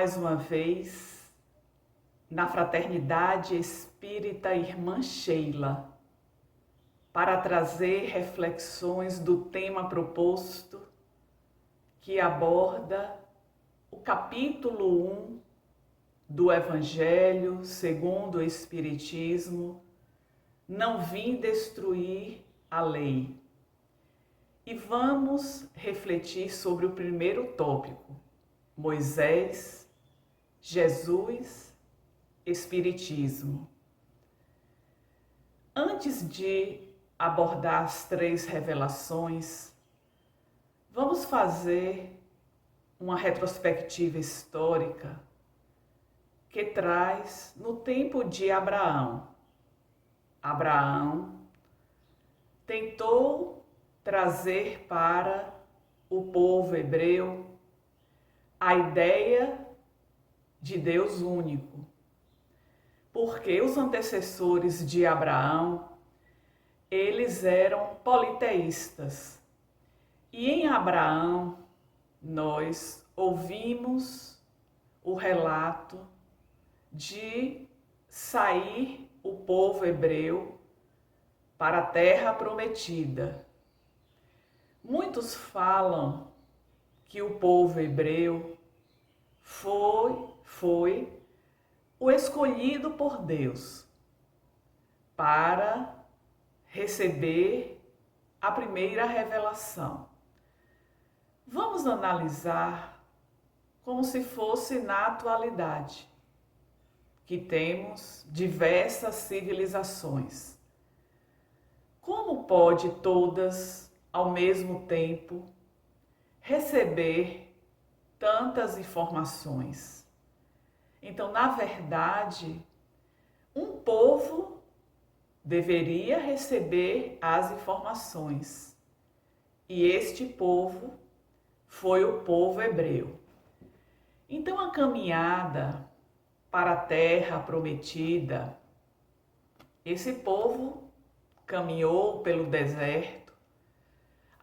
mais uma vez na Fraternidade Espírita Irmã Sheila para trazer reflexões do tema proposto que aborda o capítulo 1 do Evangelho segundo o Espiritismo, Não vim destruir a lei. E vamos refletir sobre o primeiro tópico, Moisés, Jesus, Espiritismo. Antes de abordar as três revelações, vamos fazer uma retrospectiva histórica que traz no tempo de Abraão. Abraão tentou trazer para o povo hebreu a ideia de Deus único, porque os antecessores de Abraão, eles eram politeístas. E em Abraão nós ouvimos o relato de sair o povo hebreu para a terra prometida. Muitos falam que o povo hebreu foi o escolhido por Deus para receber a primeira revelação. Vamos analisar como se fosse na atualidade, que temos diversas civilizações. Como pode todas, ao mesmo tempo, receber tantas informações? Então, na verdade, um povo deveria receber as informações. E este povo foi o povo hebreu. Então, a caminhada para a terra prometida, esse povo caminhou pelo deserto.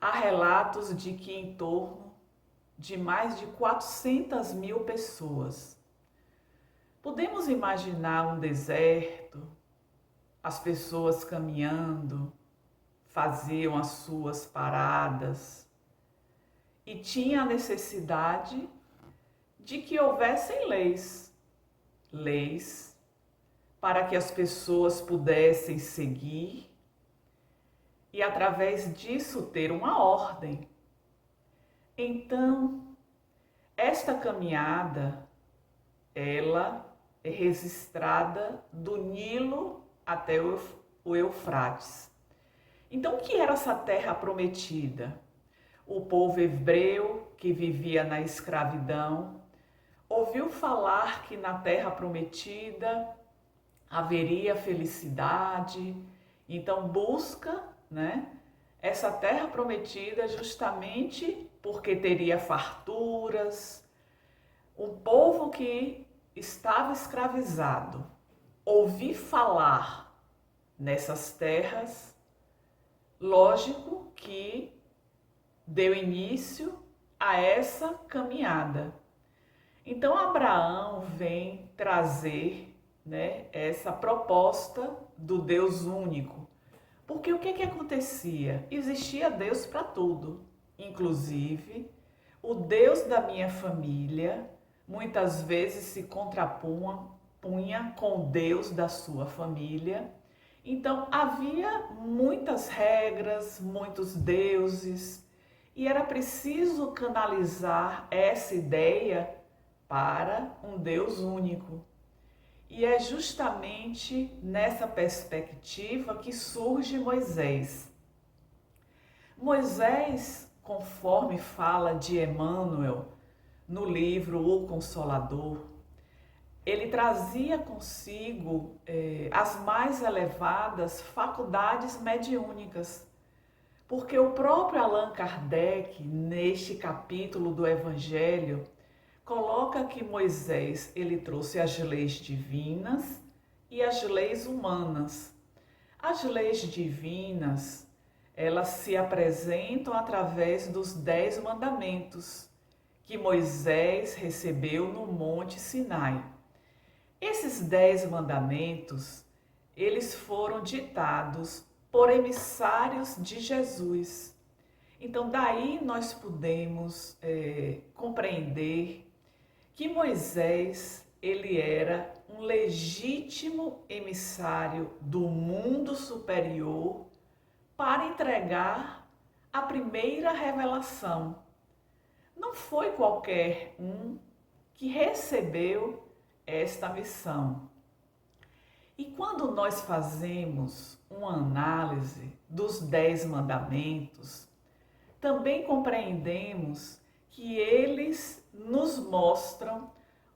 Há relatos de que em torno de mais de 400 mil pessoas. Podemos imaginar um deserto, as pessoas caminhando, faziam as suas paradas e tinha a necessidade de que houvessem leis para que as pessoas pudessem seguir e através disso ter uma ordem. Então, esta caminhada, ela é registrada do Nilo até o Eufrates. Então, o que era essa terra prometida? O povo hebreu que vivia na escravidão ouviu falar que na terra prometida haveria felicidade, então busca, essa terra prometida justamente porque teria farturas. Um povo que estava escravizado, ouvir falar nessas terras, lógico que deu início a essa caminhada. Então Abraão vem trazer, essa proposta do Deus único. Porque o que acontecia? Existia Deus para tudo, inclusive o Deus da minha família muitas vezes se contrapunha com o Deus da sua família. Então havia muitas regras, muitos deuses, e era preciso canalizar essa ideia para um Deus único. E é justamente nessa perspectiva que surge Moisés. Moisés, conforme fala de Emmanuel no livro O Consolador, ele trazia consigo as mais elevadas faculdades mediúnicas, porque o próprio Allan Kardec, neste capítulo do Evangelho, coloca que Moisés ele trouxe as leis divinas e as leis humanas. As leis divinas, elas se apresentam através dos 10 mandamentos, que Moisés recebeu no Monte Sinai. Esses 10 mandamentos, eles foram ditados por emissários de Jesus. Então, daí nós podemos compreender que Moisés, ele era um legítimo emissário do mundo superior para entregar a primeira revelação. Não foi qualquer um que recebeu esta missão. E quando nós fazemos uma análise dos 10 mandamentos, também compreendemos que eles nos mostram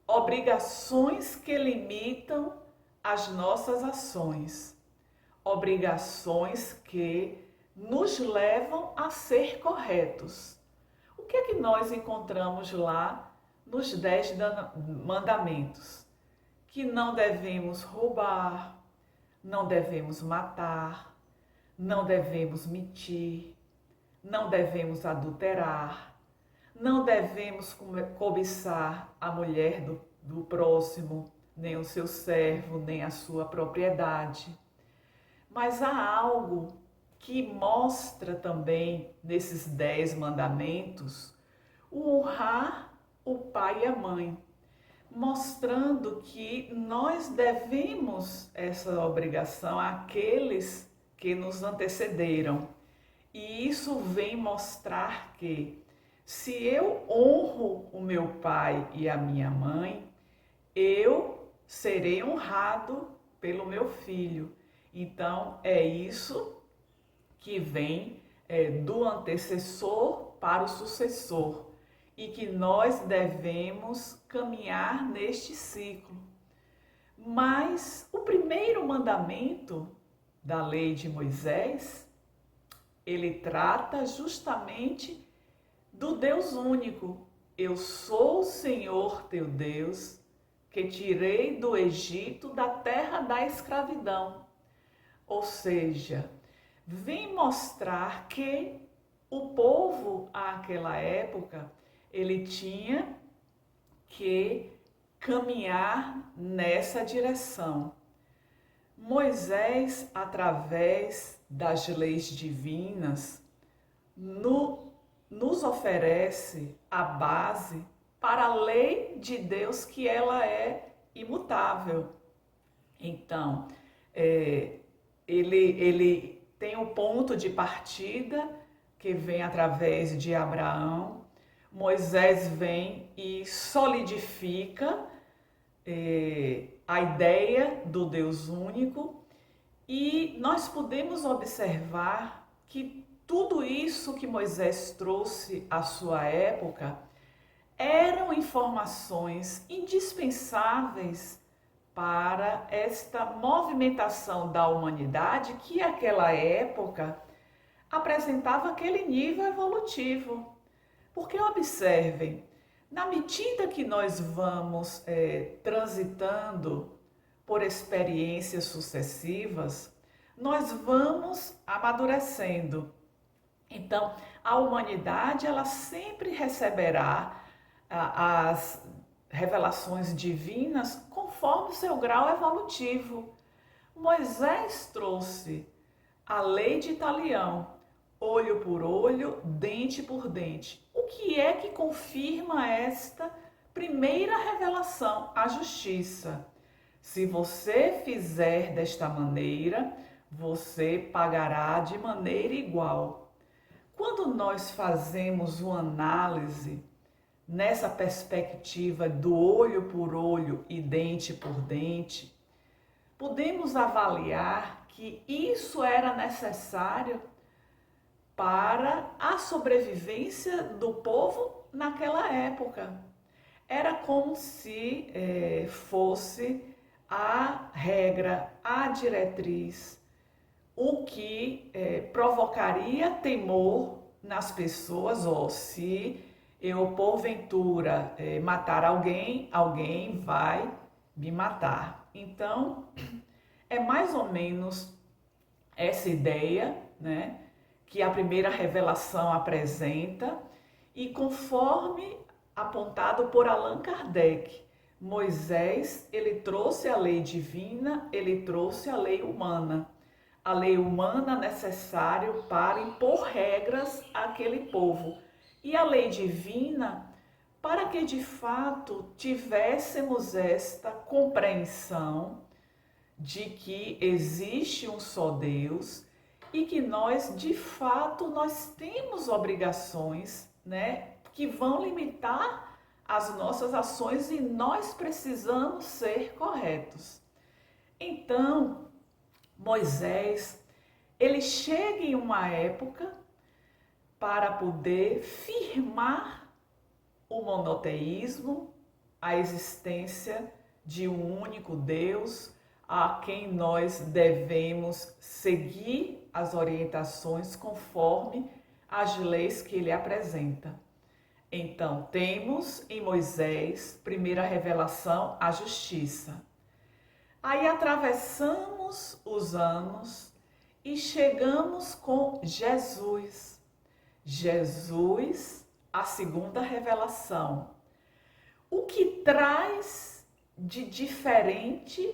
obrigações que limitam as nossas ações, obrigações que nos levam a ser corretos. O que é que nós encontramos lá nos 10 mandamentos? Que não devemos roubar, não devemos matar, não devemos mentir, não devemos adulterar, não devemos cobiçar a mulher do próximo, nem o seu servo, nem a sua propriedade. Mas há algo que mostra também nesses 10 mandamentos o honrar o pai e a mãe, mostrando que nós devemos essa obrigação àqueles que nos antecederam. E isso vem mostrar que se eu honro o meu pai e a minha mãe, eu serei honrado pelo meu filho. Então é isso que vem do antecessor para o sucessor e que nós devemos caminhar neste ciclo. Mas o primeiro mandamento da lei de Moisés, ele trata justamente do Deus único. Eu sou o Senhor teu Deus, que tirei do Egito, da terra da escravidão. Ou seja, vem mostrar que o povo àquela época, ele tinha que caminhar nessa direção. Moisés, através das leis divinas, nos oferece a base para a lei de Deus, que ela é imutável. Então, ele tem um ponto de partida que vem através de Abraão. Moisés vem e solidifica a ideia do Deus único, e nós podemos observar que tudo isso que Moisés trouxe à sua época eram informações indispensáveis para esta movimentação da humanidade que àquela época apresentava aquele nível evolutivo. Porque observem, na medida que nós vamos transitando por experiências sucessivas, nós vamos amadurecendo. Então, a humanidade, ela sempre receberá as revelações divinas conforme o seu grau evolutivo. Moisés trouxe a lei de Italião, olho por olho, dente por dente. O que é que confirma esta primeira revelação? A justiça. Se você fizer desta maneira, você pagará de maneira igual. Quando nós fazemos uma análise nessa perspectiva do olho por olho e dente por dente, podemos avaliar que isso era necessário para a sobrevivência do povo naquela época. Era como se fosse a regra, a diretriz, o que provocaria temor nas pessoas. Se eu porventura matar alguém, alguém vai me matar. Então, é mais ou menos essa ideia, que a primeira revelação apresenta, e conforme apontado por Allan Kardec. Moisés, ele trouxe a lei divina, ele trouxe a lei humana. A lei humana necessário para impor regras àquele povo. E a lei divina para que de fato tivéssemos esta compreensão de que existe um só Deus e que nós, de fato, nós temos obrigações, né, que vão limitar as nossas ações e nós precisamos ser corretos. Então, Moisés, ele chega em uma época para poder firmar o monoteísmo, a existência de um único Deus, a quem nós devemos seguir as orientações conforme as leis que ele apresenta. Então, temos em Moisés, primeira revelação, a justiça. Aí atravessamos os anos e chegamos com Jesus. Jesus, a segunda revelação. O que traz de diferente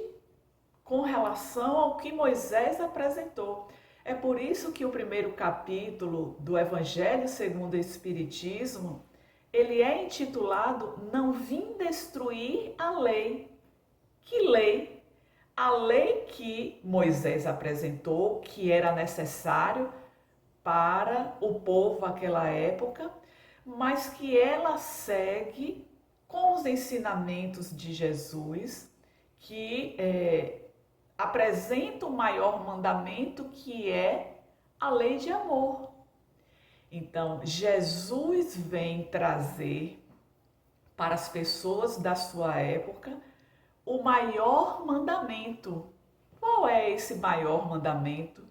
com relação ao que Moisés apresentou? É por isso que o primeiro capítulo do Evangelho segundo o Espiritismo, ele é intitulado Não vim destruir a lei. Que lei? A lei que Moisés apresentou, que era necessário para o povo naquela época, mas que ela segue com os ensinamentos de Jesus, que apresenta o maior mandamento, que é a lei de amor. Então, Jesus vem trazer para as pessoas da sua época o maior mandamento. Qual é esse maior mandamento?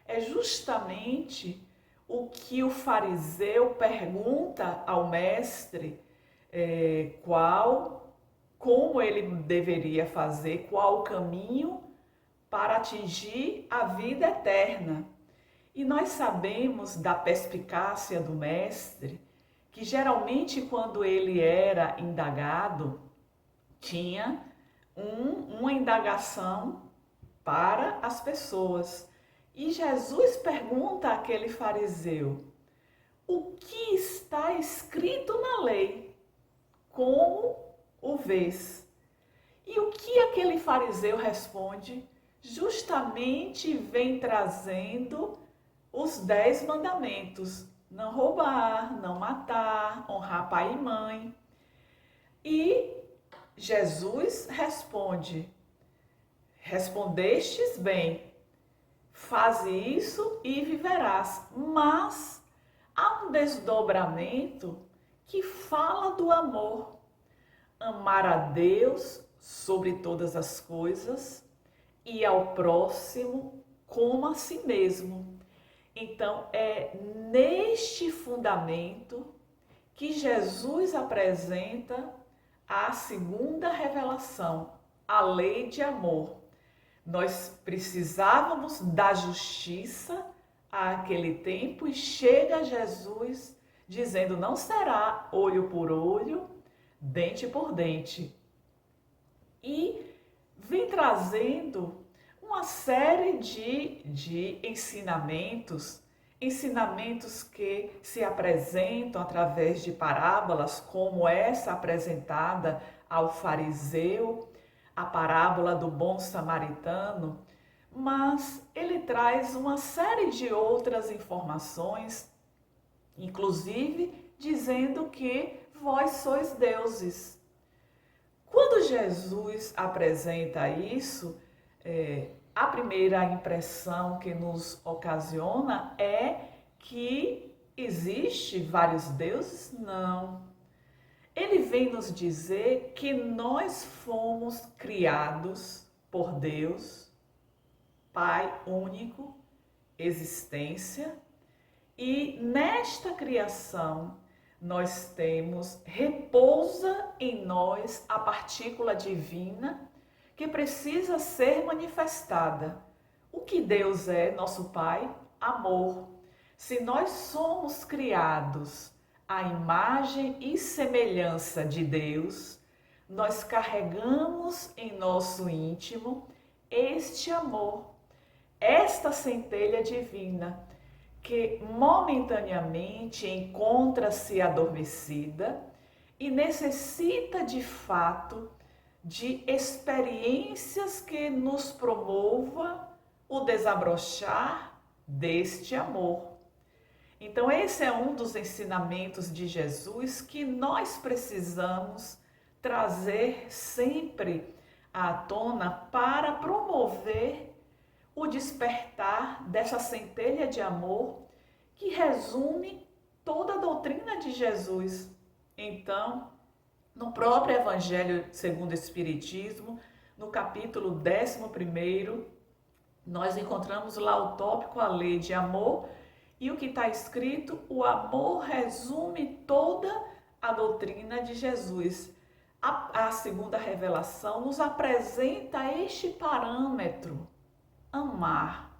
É justamente o que o fariseu pergunta ao mestre, como ele deveria fazer, qual o caminho para atingir a vida eterna. E nós sabemos da perspicácia do mestre que geralmente quando ele era indagado, tinha uma indagação para as pessoas. E Jesus pergunta àquele fariseu: o que está escrito na lei? Como o vês? E o que aquele fariseu responde? Justamente vem trazendo os 10 mandamentos: não roubar, não matar, honrar pai e mãe. E Jesus responde: respondestes bem, faze isso e viverás. Mas há um desdobramento que fala do amor. Amar a Deus sobre todas as coisas e ao próximo como a si mesmo. Então, é neste fundamento que Jesus apresenta a segunda revelação, a lei de amor. Nós precisávamos da justiça àquele tempo e chega Jesus dizendo: não será olho por olho, dente por dente. E vem trazendo uma série de ensinamentos que se apresentam através de parábolas, como essa apresentada ao fariseu, a parábola do bom samaritano, mas ele traz uma série de outras informações, inclusive dizendo que vós sois deuses. Quando Jesus apresenta isso, a primeira impressão que nos ocasiona é que existe vários deuses? Não. Ele vem nos dizer que nós fomos criados por Deus, Pai único, existência, e nesta criação nós temos, repousa em nós a partícula divina que precisa ser manifestada. O que Deus é, nosso Pai? Amor. Se nós somos criados a imagem e semelhança de Deus, nós carregamos em nosso íntimo este amor, esta centelha divina, que momentaneamente encontra-se adormecida e necessita de fato de experiências que nos promova o desabrochar deste amor. Então esse é um dos ensinamentos de Jesus que nós precisamos trazer sempre à tona para promover o despertar dessa centelha de amor que resume toda a doutrina de Jesus. Então, no próprio Evangelho segundo o Espiritismo, no capítulo 11º, nós encontramos lá o tópico, a lei de amor, e o que está escrito, o amor resume toda a doutrina de Jesus. A segunda revelação nos apresenta este parâmetro, amar,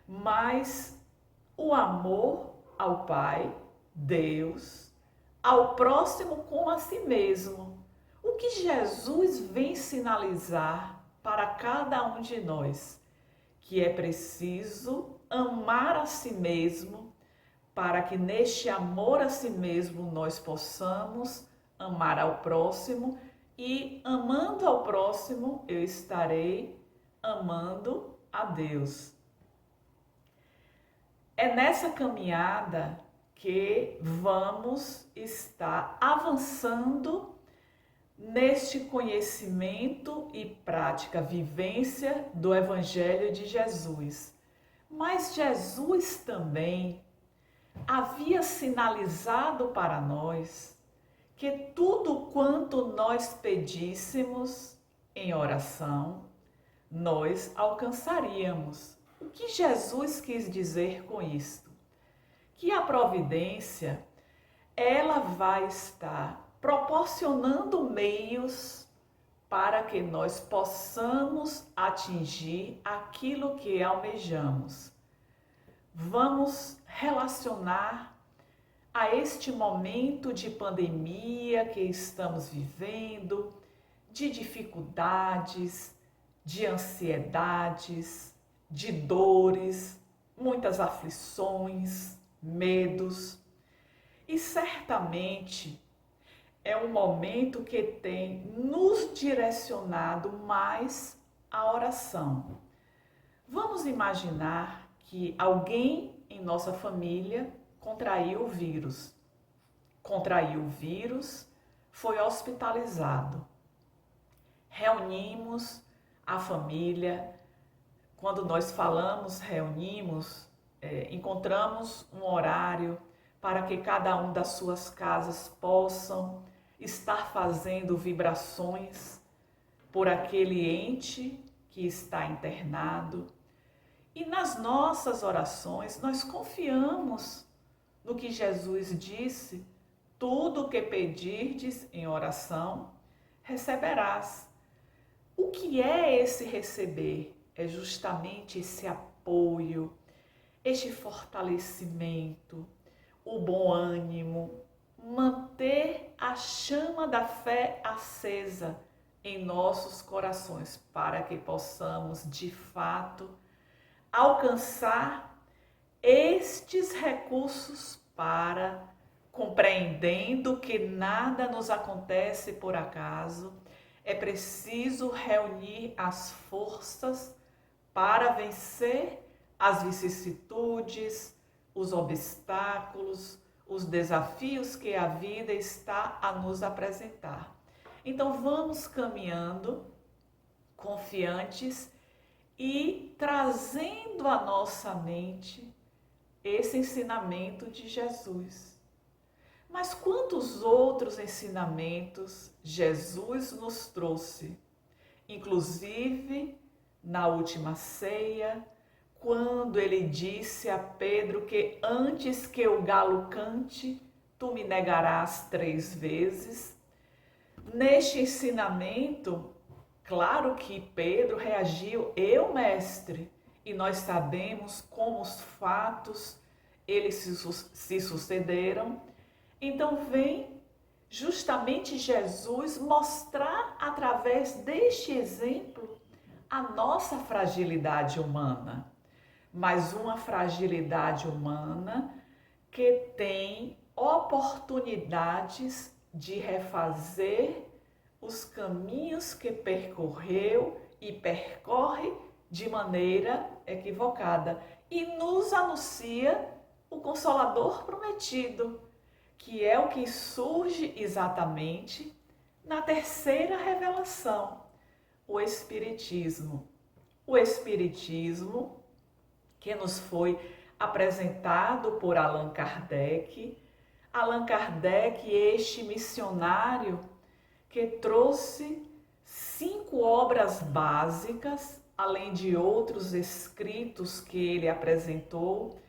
mas o amor ao Pai, Deus, ao próximo como a si mesmo. O que Jesus vem sinalizar para cada um de nós? Que é preciso amar a si mesmo, para que neste amor a si mesmo nós possamos amar ao próximo, e amando ao próximo eu estarei amando a Deus. É nessa caminhada que vamos estar avançando neste conhecimento e prática, vivência do Evangelho de Jesus. Mas Jesus também havia sinalizado para nós que tudo quanto nós pedíssemos em oração, nós alcançaríamos. O que Jesus quis dizer com isto? Que a providência, ela vai estar proporcionando meios para que nós possamos atingir aquilo que almejamos. Vamos relacionar a este momento de pandemia que estamos vivendo, de dificuldades, de ansiedades, de dores, muitas aflições, medos. E certamente é um momento que tem nos direcionado mais à oração. Vamos imaginar que alguém em nossa família contraiu o vírus. Contraiu o vírus, foi hospitalizado. Reunimos a família. Quando nós falamos reunimos, encontramos um horário para que cada um das suas casas possam estar fazendo vibrações por aquele ente que está internado. E nas nossas orações nós confiamos no que Jesus disse: tudo o que pedirdes em oração, receberás. O que é esse receber? É justamente esse apoio, este fortalecimento, o bom ânimo, manter a chama da fé acesa em nossos corações, para que possamos, de fato, alcançar estes recursos para, compreendendo que nada nos acontece por acaso, é preciso reunir as forças para vencer as vicissitudes, os obstáculos, os desafios que a vida está a nos apresentar. Então vamos caminhando confiantes e trazendo à nossa mente esse ensinamento de Jesus. Mas quantos outros ensinamentos Jesus nos trouxe, inclusive na última ceia, quando ele disse a Pedro que antes que o galo cante, tu me negarás 3 vezes. Neste ensinamento, claro que Pedro reagiu, eu, mestre, e nós sabemos como os fatos eles se sucederam. Então vem justamente Jesus mostrar através deste exemplo a nossa fragilidade humana, mas uma fragilidade humana que tem oportunidades de refazer os caminhos que percorreu e percorre de maneira equivocada e nos anuncia o Consolador prometido, que é o que surge exatamente na terceira revelação, o Espiritismo. O Espiritismo que nos foi apresentado por Allan Kardec. Allan Kardec, este missionário que trouxe 5 obras básicas, além de outros escritos que ele apresentou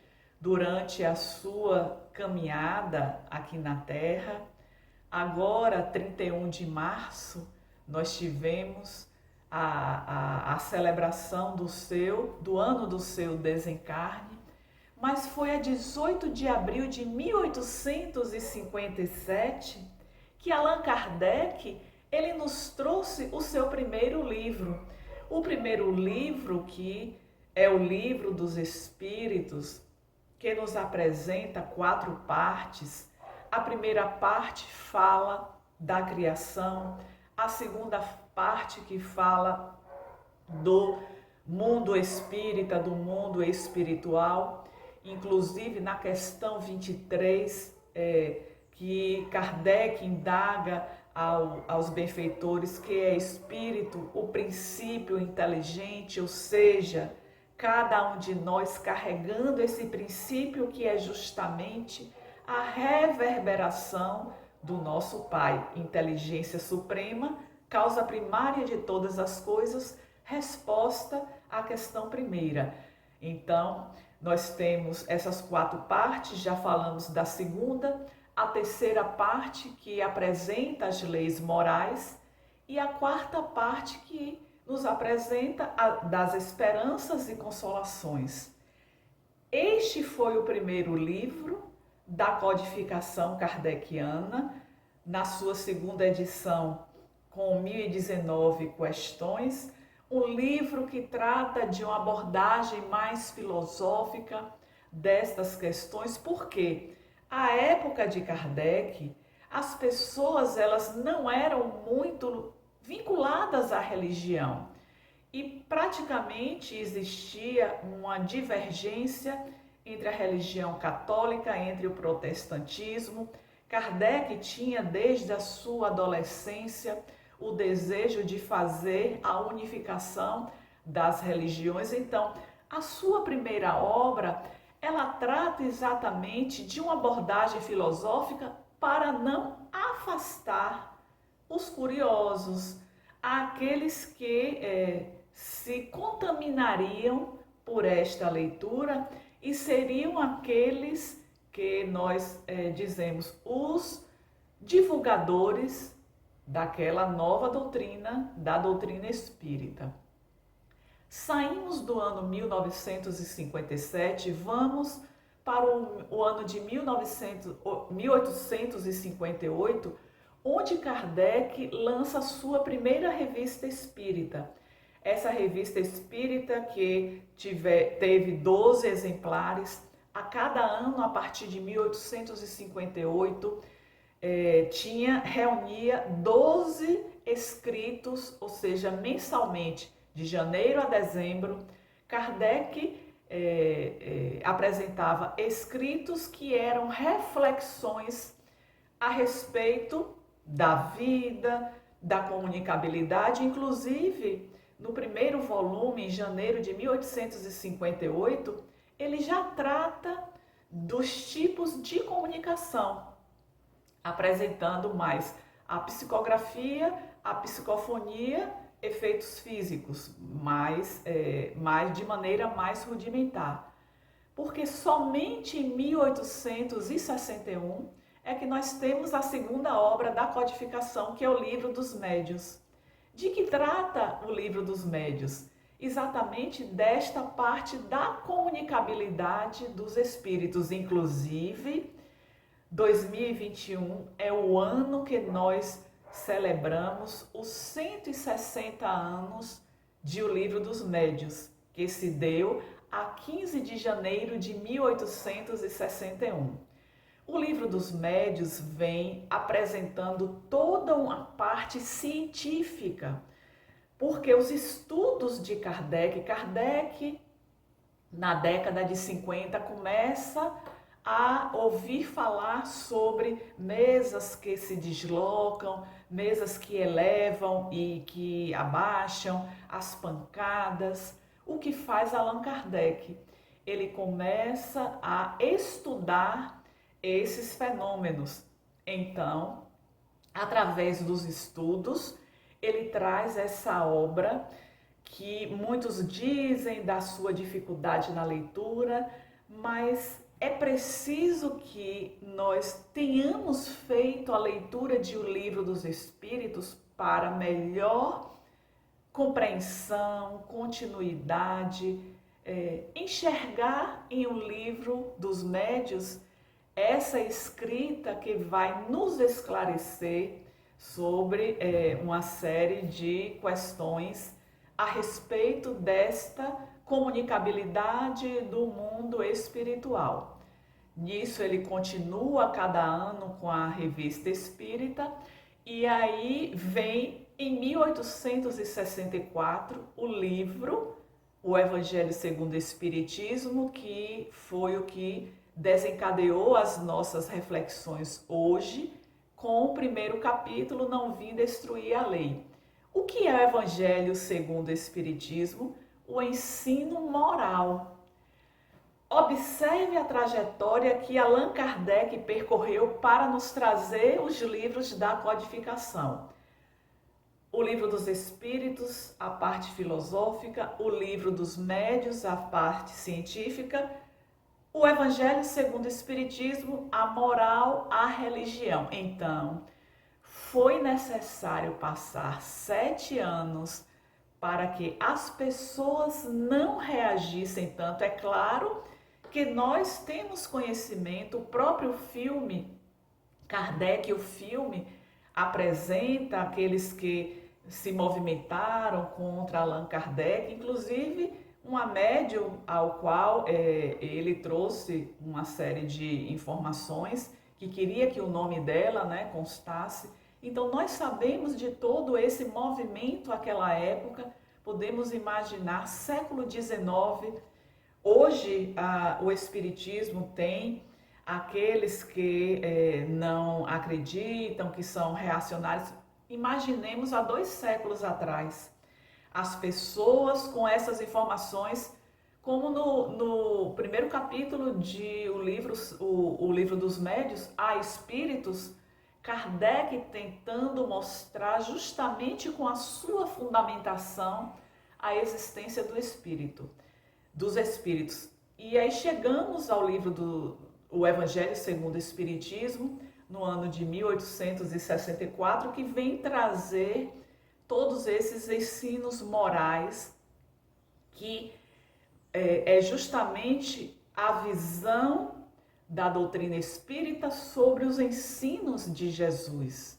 durante a sua caminhada aqui na Terra. Agora, 31 de março, nós tivemos a celebração do ano do seu desencarne, mas foi a 18 de abril de 1857 que Allan Kardec ele nos trouxe o seu primeiro livro. O primeiro livro, que é o Livro dos Espíritos, que nos apresenta 4 partes. A primeira parte fala da criação, a segunda parte que fala do mundo espírita, do mundo espiritual, inclusive na questão 23, que Kardec indaga aos benfeitores que é espírito, o princípio inteligente, ou seja, cada um de nós carregando esse princípio que é justamente a reverberação do nosso Pai, inteligência suprema, causa primária de todas as coisas, resposta à questão primeira. Então, nós temos essas 4 partes, já falamos da segunda, a terceira parte que apresenta as leis morais e a 4ª parte que nos apresenta das esperanças e consolações. Este foi o primeiro livro da codificação kardeciana, na sua segunda edição, com 1019 questões, um livro que trata de uma abordagem mais filosófica destas questões, porque à época de Kardec, as pessoas elas não eram muito vinculadas à religião e praticamente existia uma divergência entre a religião católica, entre o protestantismo. Kardec tinha desde a sua adolescência o desejo de fazer a unificação das religiões. Então, a sua primeira obra, ela trata exatamente de uma abordagem filosófica para não afastar os curiosos, aqueles que se contaminariam por esta leitura e seriam aqueles que nós dizemos os divulgadores daquela nova doutrina, da doutrina espírita. Saímos do ano 1957, vamos para o ano de 1858, onde Kardec lança a sua primeira revista espírita. Essa revista espírita que teve 12 exemplares, a cada ano, a partir de 1858, reunia 12 escritos, ou seja, mensalmente, de janeiro a dezembro, Kardec apresentava escritos que eram reflexões a respeito da vida, da comunicabilidade. Inclusive, no primeiro volume, em janeiro de 1858, ele já trata dos tipos de comunicação, apresentando mais a psicografia, a psicofonia, efeitos físicos, mas de maneira mais rudimentar. Porque somente em 1861 é que nós temos a segunda obra da codificação, que é o Livro dos Médiuns. De que trata o Livro dos Médiuns? Exatamente desta parte da comunicabilidade dos espíritos, inclusive 2021 é o ano que nós celebramos os 160 anos de O Livro dos Médiuns, que se deu a 15 de janeiro de 1861. O Livro dos Médiuns vem apresentando toda uma parte científica, porque os estudos de Kardec, na década de 50, começa a ouvir falar sobre mesas que se deslocam, mesas que elevam e que abaixam, as pancadas. O que faz Allan Kardec? Ele começa a estudar esses fenômenos. Então, através dos estudos, ele traz essa obra que muitos dizem da sua dificuldade na leitura, mas é preciso que nós tenhamos feito a leitura de O Livro dos Espíritos para melhor compreensão, continuidade, enxergar em O Livro dos Médiuns essa escrita que vai nos esclarecer sobre uma série de questões a respeito desta comunicabilidade do mundo espiritual. Nisso ele continua cada ano com a Revista Espírita e aí vem em 1864 o livro O Evangelho segundo o Espiritismo, que foi o que desencadeou as nossas reflexões hoje, com o primeiro capítulo, Não Vim Destruir a Lei. O que é o Evangelho segundo o Espiritismo? O ensino moral. Observe a trajetória que Allan Kardec percorreu para nos trazer os livros da codificação. O Livro dos Espíritos, a parte filosófica, o Livro dos Médiuns, a parte científica, o Evangelho segundo o Espiritismo, a moral, a religião. Então, foi necessário passar 7 anos para que as pessoas não reagissem tanto. É claro que nós temos conhecimento, o próprio filme, Kardec, o filme, apresenta aqueles que se movimentaram contra Allan Kardec, inclusive uma médium ao qual ele trouxe uma série de informações que queria que o nome dela constasse. Então nós sabemos de todo esse movimento naquela época, podemos imaginar século XIX. Hoje o Espiritismo tem aqueles que não acreditam, que são reacionários. Imaginemos há 2 séculos atrás, as pessoas com essas informações, como no primeiro capítulo de o livro dos Médiuns, há espíritos, Kardec tentando mostrar justamente com a sua fundamentação a existência dos espíritos. E aí chegamos ao livro do Evangelho segundo o Espiritismo, no ano de 1864, que vem trazer todos esses ensinos morais, que é justamente a visão da doutrina espírita sobre os ensinos de Jesus.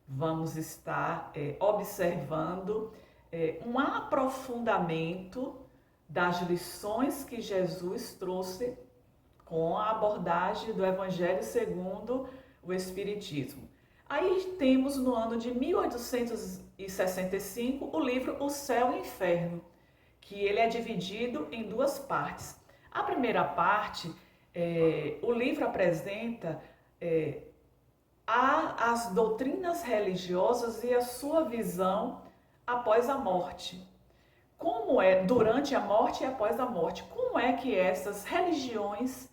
Vamos estar observando um aprofundamento das lições que Jesus trouxe com a abordagem do Evangelho segundo o Espiritismo. Aí temos no ano de 1865 o livro O Céu e o Inferno, que ele é dividido em 2 partes. A primeira parte, o livro apresenta as doutrinas religiosas e a sua visão após a morte. Como é durante a morte e após a morte? Como é que essas religiões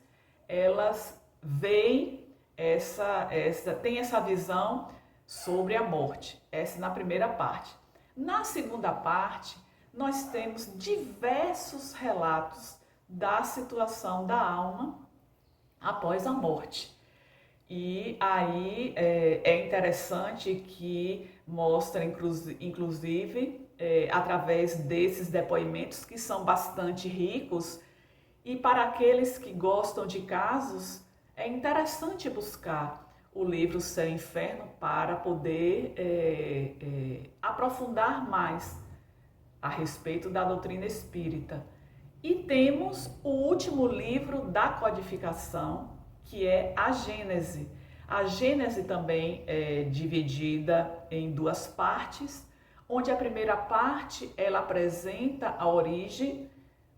elas veem tem essa visão sobre a morte? Essa na primeira parte. Na segunda parte, nós temos diversos relatos da situação da alma após a morte. E aí é interessante que mostra, inclusive, através desses depoimentos que são bastante ricos, e para aqueles que gostam de casos, é interessante buscar o livro Céu e Inferno para poder aprofundar mais a respeito da doutrina espírita. E temos o último livro da codificação, que é a Gênese. A Gênese também é dividida em duas partes, onde a primeira parte ela apresenta a origem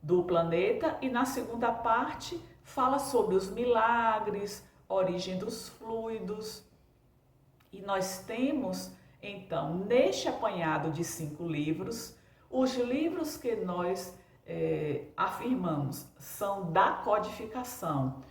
do planeta e na segunda parte fala sobre os milagres, origem dos fluidos. E nós temos, então, neste apanhado de 5 livros, os livros que nós afirmamos são da codificação.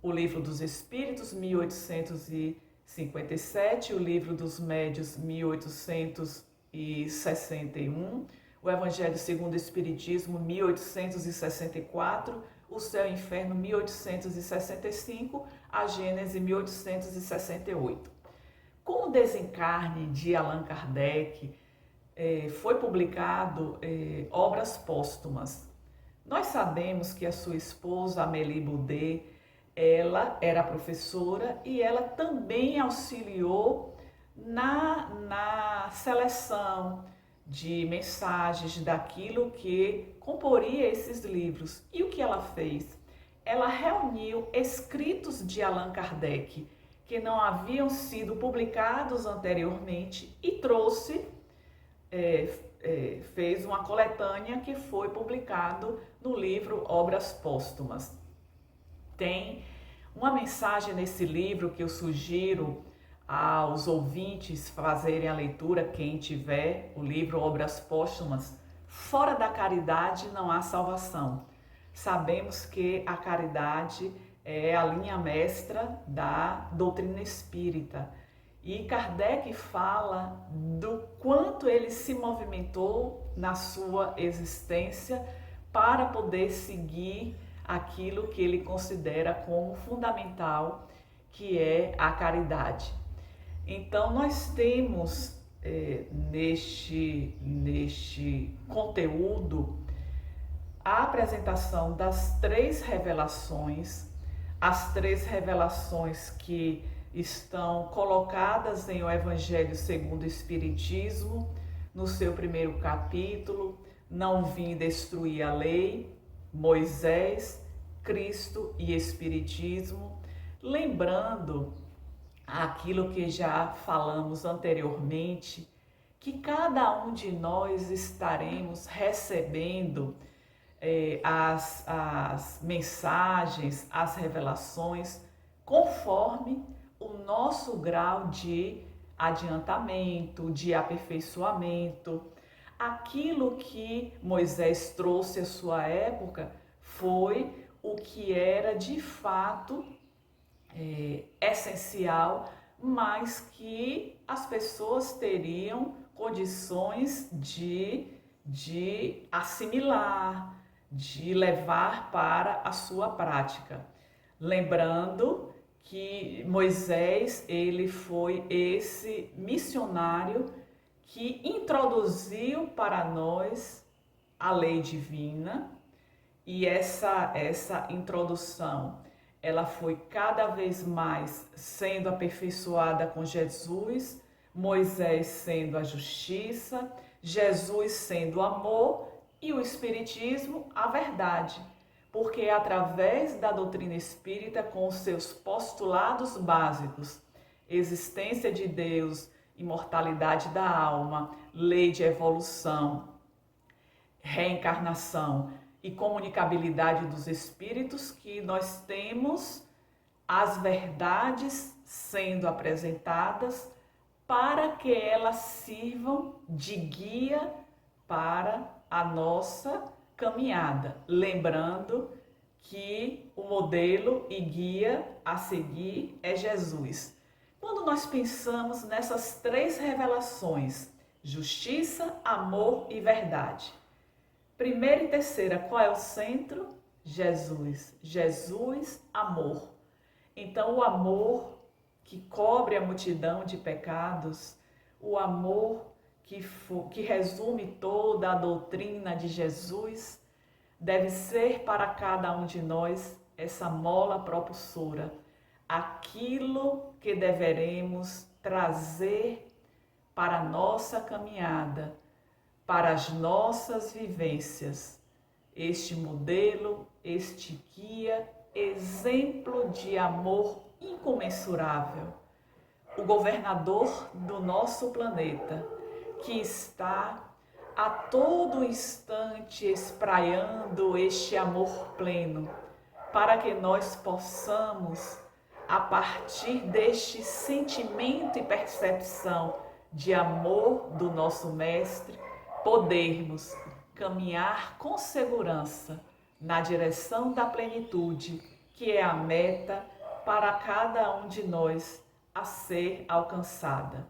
O Livro dos Espíritos, 1857, o Livro dos Médios, 1861, o Evangelho segundo o Espiritismo, 1864, o Céu e o Inferno, 1865, a Gênese, 1868. Com o desencarne de Allan Kardec, foi publicado obras póstumas. Nós sabemos que a sua esposa, Amélie Boudet, ela era professora e ela também auxiliou na seleção de mensagens daquilo que comporia esses livros. E o que ela fez? Ela reuniu escritos de Allan Kardec que não haviam sido publicados anteriormente e trouxe fez uma coletânea que foi publicado no livro Obras Póstumas. Tem uma mensagem nesse livro que eu sugiro aos ouvintes fazerem a leitura, quem tiver o livro Obras Póstumas. Fora da caridade não há salvação. Sabemos que a caridade é a linha mestra da doutrina espírita. E Kardec fala do quanto ele se movimentou na sua existência para poder seguir aquilo que ele considera como fundamental, que é a caridade. Então, nós temos neste conteúdo a apresentação das 3 revelações, as 3 revelações que estão colocadas em O Evangelho segundo o Espiritismo, no seu primeiro capítulo, não vim destruir a lei, Moisés, Cristo e Espiritismo, lembrando aquilo que já falamos anteriormente, que cada um de nós estaremos recebendo as mensagens, as revelações, conforme o nosso grau de adiantamento, de aperfeiçoamento. Aquilo que Moisés trouxe à sua época foi o que era de fato essencial, mas que as pessoas teriam condições de assimilar, de levar para a sua prática. Lembrando que Moisés, ele foi esse missionário que introduziu para nós a lei divina, e essa introdução, ela foi cada vez mais sendo aperfeiçoada com Jesus, Moisés sendo a justiça, Jesus sendo o amor e o Espiritismo a verdade. Porque é através da doutrina espírita, com os seus postulados básicos, existência de Deus, imortalidade da alma, lei de evolução, reencarnação e comunicabilidade dos espíritos, que nós temos as verdades sendo apresentadas para que elas sirvam de guia para a nossa caminhada, lembrando que o modelo e guia a seguir é Jesus. Quando nós pensamos nessas 3 revelações, justiça, amor e verdade, primeira e terceira, qual é o centro? Jesus. Jesus, amor. Então, o amor que cobre a multidão de pecados, o amor que resume toda a doutrina de Jesus, deve ser para cada um de nós essa mola propulsora, aquilo que deveremos trazer para a nossa caminhada, para as nossas vivências. Este modelo, este guia, exemplo de amor incomensurável. O governador do nosso planeta, que está a todo instante espraiando este amor pleno, para que nós possamos, a partir deste sentimento e percepção de amor do nosso Mestre, podermos caminhar com segurança na direção da plenitude, que é a meta para cada um de nós a ser alcançada.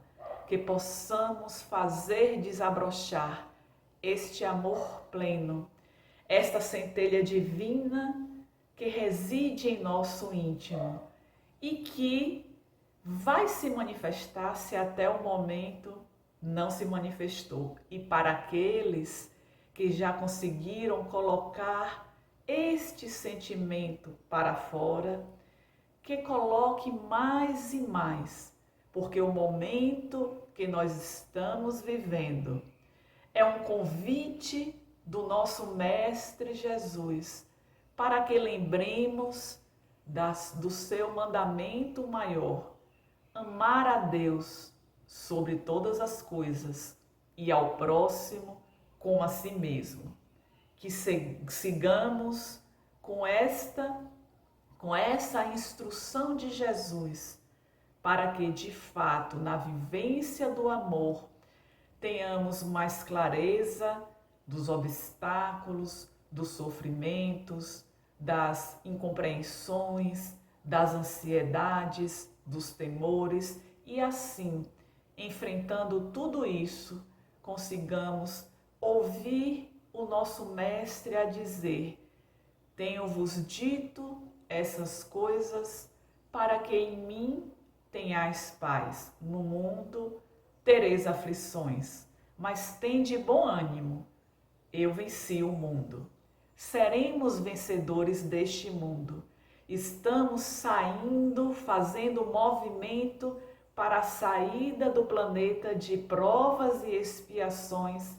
Que possamos fazer desabrochar este amor pleno, esta centelha divina que reside em nosso íntimo e que vai se manifestar se até o momento não se manifestou. E para aqueles que já conseguiram colocar este sentimento para fora, que coloque mais e mais, porque o momento que nós estamos vivendo é um convite do nosso Mestre Jesus para que lembremos do seu mandamento maior: amar a Deus sobre todas as coisas e ao próximo como a si mesmo. Que sigamos com essa instrução de Jesus, para que de fato na vivência do amor tenhamos mais clareza dos obstáculos, dos sofrimentos, das incompreensões, das ansiedades, dos temores e assim, enfrentando tudo isso, consigamos ouvir o nosso Mestre a dizer: tenho-vos dito essas coisas para que em mim tenhais paz. No mundo tereis aflições, mas tende bom ânimo. Eu venci o mundo. Seremos vencedores deste mundo. Estamos saindo, fazendo movimento para a saída do planeta de provas e expiações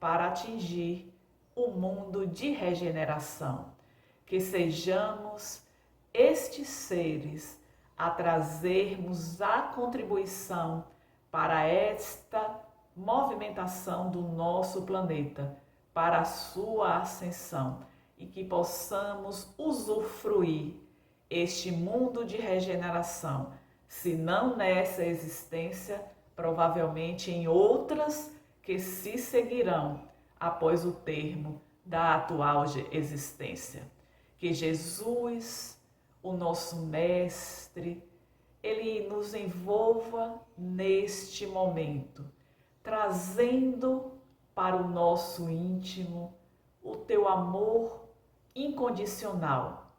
para atingir o mundo de regeneração. Que sejamos estes seres a trazermos a contribuição para esta movimentação do nosso planeta, para a sua ascensão, e que possamos usufruir este mundo de regeneração, se não nessa existência, provavelmente em outras que se seguirão após o termo da atual existência. Que Jesus, o nosso Mestre, Ele nos envolva neste momento, trazendo para o nosso íntimo o teu amor incondicional.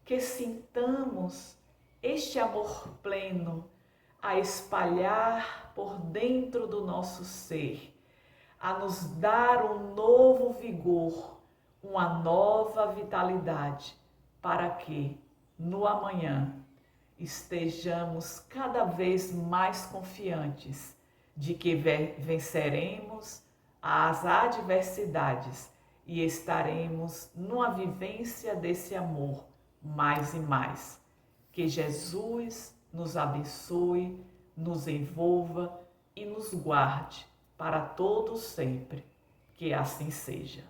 Que sintamos este amor pleno a espalhar por dentro do nosso ser, a nos dar um novo vigor, uma nova vitalidade, para que no amanhã estejamos cada vez mais confiantes de que venceremos as adversidades e estaremos numa vivência desse amor mais e mais. Que Jesus nos abençoe, nos envolva e nos guarde para todo sempre. Que assim seja.